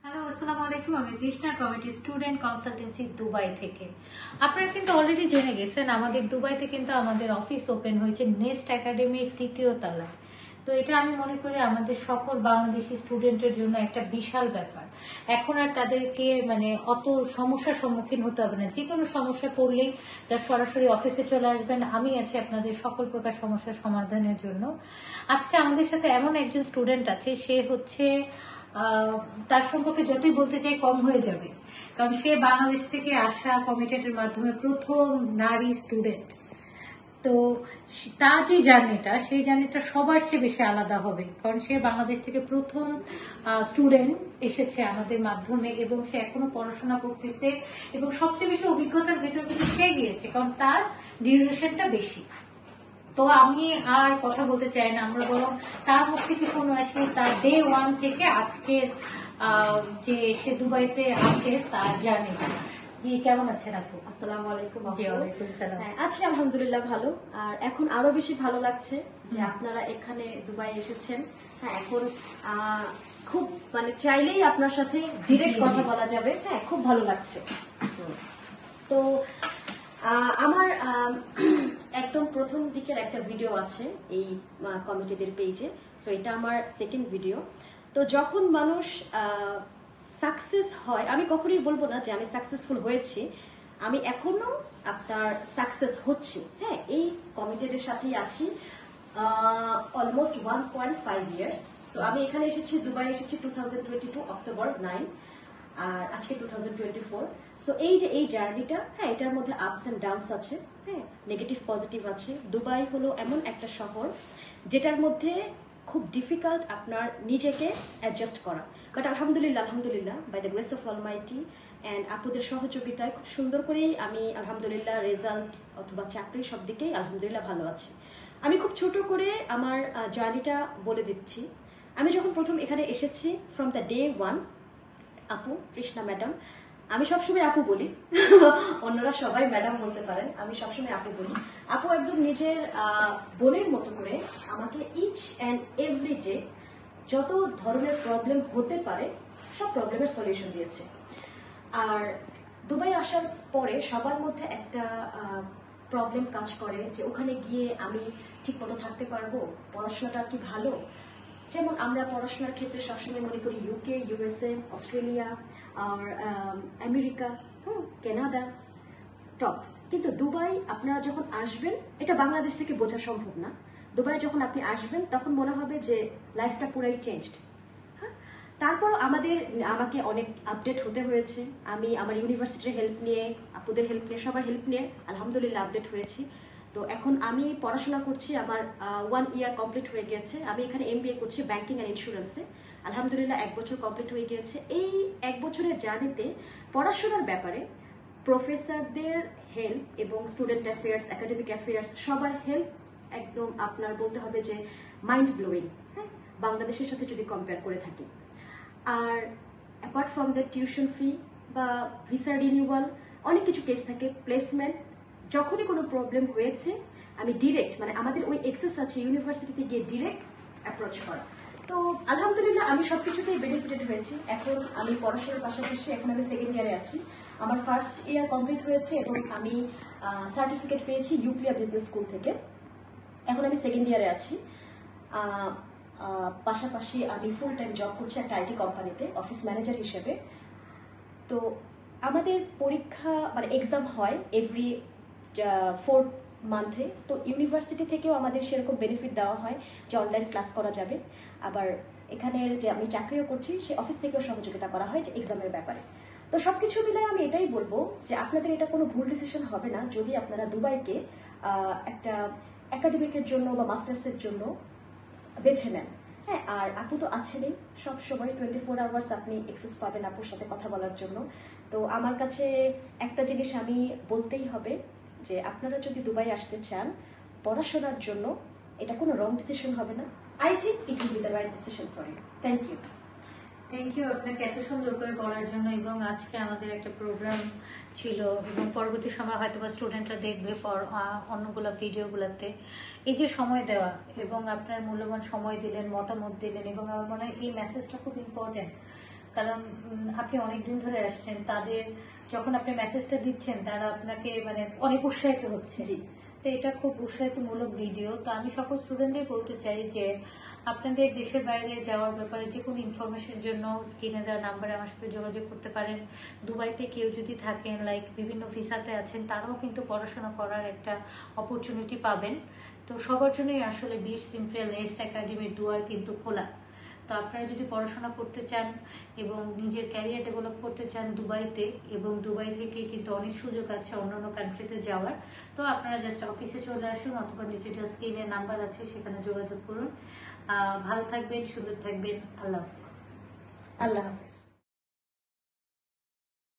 Hello, আসসালামু আলাইকুম। আমি তৃষ্ণা কমিটি স্টুডেন্ট কনসালটেন্সি দুবাই থেকে। আপনারা কিন্তু অলরেডি জেনে গেছেন আমাদের দুবাইতে কিন্তু আমাদের অফিস ওপেন হয়েছে নেস্ট একাডেমির ৩য় তলায়। তো এটা আমি মনে করি আমাদের সকল বাংলাদেশি স্টুডেন্টের জন্য একটা বিশাল ব্যাপার। এখন আর তাদেরকে অত সমস্যার সম্মুখীন হতে হবে না। যে কোনো সমস্যা পড়লেই তার সরাসরি অফিসে চলে আসবেন। আমি আছি আপনাদের সকল প্রকার সমস্যার সমাধানের জন্য। আজকে আমাদের সাথে এমন একজন স্টুডেন্ট আছে, সে হচ্ছে তার সম্পর্কে যতই বলতে চাই কম হয়ে যাবে, কারণ সে বাংলাদেশ থেকে আসা কমিটেডের মাধ্যমে প্রথম নারী স্টুডেন্ট। তো তার যে জার্নিটা, সেই জার্নিটা সবার চেয়ে বেশি আলাদা হবে, কারণ সে বাংলাদেশ থেকে প্রথম স্টুডেন্ট এসেছে আমাদের মাধ্যমে, এবং সে এখনো পড়াশোনা করতেছে, এবং সবচেয়ে বেশি অভিজ্ঞতার ভিতর কিন্তু সে গিয়েছে, কারণ তার ডিউরেশনটা বেশি। তো আমি আর কথা বলতে চাই না, আমরা বরং তার মুখ থেকে শুনে আসি তার ডে 1 থেকে আজকের যে সে দুবাইতে আছে তার জার্নিটা। জি, কেমন আছেন আপু? আসসালামু আলাইকুম। জি, ওয়ালাইকুম সালাম। আছি আলহামদুলিল্লাহ ভালো। আর এখন আরো বেশি ভালো লাগছে যে আপনারা এখানে দুবাই এসেছেন। হ্যাঁ, এখন খুব চাইলেই আপনার সাথে ডিরেক্ট কথা বলা যাবে। হ্যাঁ, খুব ভালো লাগছে। তো আমার একদম প্রথম দিকের একটা ভিডিও আছে এই কমিটেডের পেজে। সো এটা আমার সেকেন্ড ভিডিও। তো যখন মানুষ সাকসেস হয়, আমি কখনোই বলবো না যে আমি সাকসেসফুল হয়েছি, আমি এখনো আপনার সাকসেস হচ্ছি। হ্যাঁ, এই কমিটেডের সাথেই আছি অলমোস্ট 1.5 ইয়ার্স। সো আমি এখানে এসেছি, দুবাই এসেছি 2022 অক্টোবর 9, আর আজকে 2024। সো এই যে এই জার্নিটা, হ্যাঁ, এটার মধ্যে আপস এন্ড ডাউনস আছে। হ্যাঁ, নেগেটিভ পজিটিভ আছে। দুবাই হলো এমন একটা শহর যেটার মধ্যে খুব ডিফিকাল্ট আপনার নিজেকে অ্যাডজাস্ট করা, বাট আলহামদুলিল্লাহ by the grace of almighty and আপুদের সহযোগিতায় খুব সুন্দর করেই আমি আলহামদুলিল্লাহ রেজাল্ট অথবা চাকরি সব দিকেই আলহামদুলিল্লাহ ভালো আছি। আমি খুব ছোট করে আমার জার্নিটা বলে দিচ্ছি। আমি যখন প্রথম এখানে এসেছি, ফ্রম দ্য ডে 1, আপু তৃষ্ণা ম্যাডাম, আমি সবসময় আপু বলি, অন্যরা সবাই ম্যাডাম বলতে পারেন, আমি সবসময় আপু বলি। আপু একদম নিজের বোনের মতো করে আমাকে ইচ অ্যান্ড এভরি ডে যত ধরনের প্রবলেম হতে পারে সব প্রবলেমের সলিউশন দিয়েছে। আর দুবাই আসার পরে সবার মধ্যে একটা প্রবলেম কাজ করে যে ওখানে গিয়ে আমি ঠিক মতো থাকতে পারবো, পড়াশোনাটা কি ভালো। যেমন আমরা পড়াশোনার ক্ষেত্রে সবসময় মনে করি ইউকে, ইউএসএ, অস্ট্রেলিয়া আর আমেরিকা, কানাডা টপ। কিন্তু দুবাই আপনারা যখন আসবেন, এটা বাংলাদেশ থেকে বোঝা সম্ভব না। দুবাই যখন আপনি আসবেন তখন মনে হবে যে লাইফটা পুরাই চেঞ্জড। হ্যাঁ, তারপরও আমাকে অনেক আপডেট হতে হয়েছে। আমি আমার ইউনিভার্সিটির হেল্প নিয়ে, আপুদের হেল্প নিয়ে, সবার হেল্প নিয়ে আলহামদুলিল্লাহ আপডেট হয়েছি। তো এখন আমি পড়াশোনা করছি, আমার 1 ইয়ার কমপ্লিট হয়ে গিয়েছে। আমি এখানে MBA করছি ব্যাংকিং অ্যান্ড ইন্স্যুরেন্সে। আলহামদুলিল্লাহ 1 বছর কমপ্লিট হয়ে গিয়েছে। এই 1 বছরের জার্নিতে পড়াশোনার ব্যাপারে প্রফেসরদের হেল্প এবং স্টুডেন্ট অ্যাফেয়ার্স, একাডেমিক অ্যাফেয়ার্স, সবার হেল্প একদম আপনার বলতে হবে যে মাইন্ড ব্লোয়িং। হ্যাঁ, বাংলাদেশের সাথে যদি কম্পেয়ার করে থাকি। আর apart from the tuition fee বা ভিসা রিনিউয়াল, অনেক কিছু কেস থাকে, প্লেসমেন্ট, যখনই কোনো প্রবলেম হয়েছে আমি ডিরেক্ট আমাদের ওই এক্সেস আছে ইউনিভার্সিটিতে গিয়ে ডিরেক্ট অ্যাপ্রোচ করা। তো আলহামদুলিল্লাহ আমি সব কিছুতেই বেনিফিটেড হয়েছি। এখন আমি পড়াশোনার পাশাপাশি এখন আমি সেকেন্ড ইয়ারে আছি। আমার ফার্স্ট ইয়ার কমপ্লিট হয়েছে এবং আমি সার্টিফিকেট পেয়েছি ইউক্লিয়া বিজনেস স্কুল থেকে। এখন আমি সেকেন্ড ইয়ারে আছি। পাশাপাশি আমি ফুল টাইম জব করছি একটা আইটি কোম্পানিতে অফিস ম্যানেজার হিসেবে। তো আমাদের পরীক্ষা এক্সাম হয় এভরি 4 মান্থে। তো ইউনিভার্সিটি থেকেও আমাদের সেরকম বেনিফিট দেওয়া হয় যে অনলাইন ক্লাস করা যাবে। আবার এখানের যে আমি চাকরিও করছি সে অফিস থেকেও সহযোগিতা করা হয় যে এক্সামের ব্যাপারে। তো সবকিছু মিলে আমি এটাই বলবো যে আপনাদের এটা কোনো ভুল ডিসিশন হবে না যদি আপনারা দুবাইকে একটা একাডেমিকের জন্য বা মাস্টার্সের জন্য বেছে নেন। হ্যাঁ, আর আপু তো আছেনই, সব সময় 24 আওয়ার্স আপনি অ্যাক্সেস পাবেন আপুর সাথে কথা বলার জন্য। তো আমার কাছে একটা জিনিস আমি বলতেই হবে যে আপনারা যদি দুবাই আসতে চান পড়াশোনার জন্য, এটা কোনো রং ডিসিশন হবে না। I think it will be the right decision for you. Thank you আপনাকে এত সুন্দর করে বলার জন্য। এবং আজকে আমাদের একটা প্রোগ্রাম ছিল, এবং পরবর্তী সময় হয়তো বা স্টুডেন্টরা দেখবে অন্যগুলো ভিডিওগুলোতে। এই যে সময় দেওয়া এবং আপনার মূল্যবান সময় দিলেন, মতামত দিলেন, এবং আমার মনে হয় এই মেসেজটা খুব ইম্পর্টেন্ট। কারণ আপনি অনেক দিন ধরে আসছেন, তাদের যখন আপনি মেসেজটা দিচ্ছেন তারা আপনাকে মানে অনেক উৎসাহিত হচ্ছে। জি। তো এটা খুব উৎসাহিতমূলক ভিডিও। তো আমি সকল স্টুডেন্টদের বলতে চাই যে আপনাদের দেশের বাইরে যাওয়ার ব্যাপারে যে কোনো ইনফরমেশনের জন্য স্ক্রিনে দেওয়া নাম্বারে আমার সাথে যোগাযোগ করতে পারেন। দুবাইতে কেউ যদি থাকেন, লাইক বিভিন্ন ভিসাতে আছেন, তারাও কিন্তু পড়াশোনা করার একটা অপরচুনিটি পাবেন। তো সবার জন্যই আসলে বিশ সিম্পল নেস্ট একাডেমির দুয়ার কিন্তু খোলা। তো আপনারা যদি পড়াশোনা করতে চান এবং নিজের ক্যারিয়ার ডেভেলপ করতে চান দুবাইতে, এবং দুবাই থেকে কিন্তু অনেক সুযোগ আছে অন্যান্য কান্ট্রিতে যাওয়ার, তো আপনারা জাস্ট অফিসে চলে আসুন অথবা ডিজিটাল স্ক্রিনে নাম্বার আছে সেখানে যোগাযোগ করুন। ভালো থাকবেন, সুন্দর থাকবেন। আল্লাহ হাফিজ। আল্লাহ হাফেজ।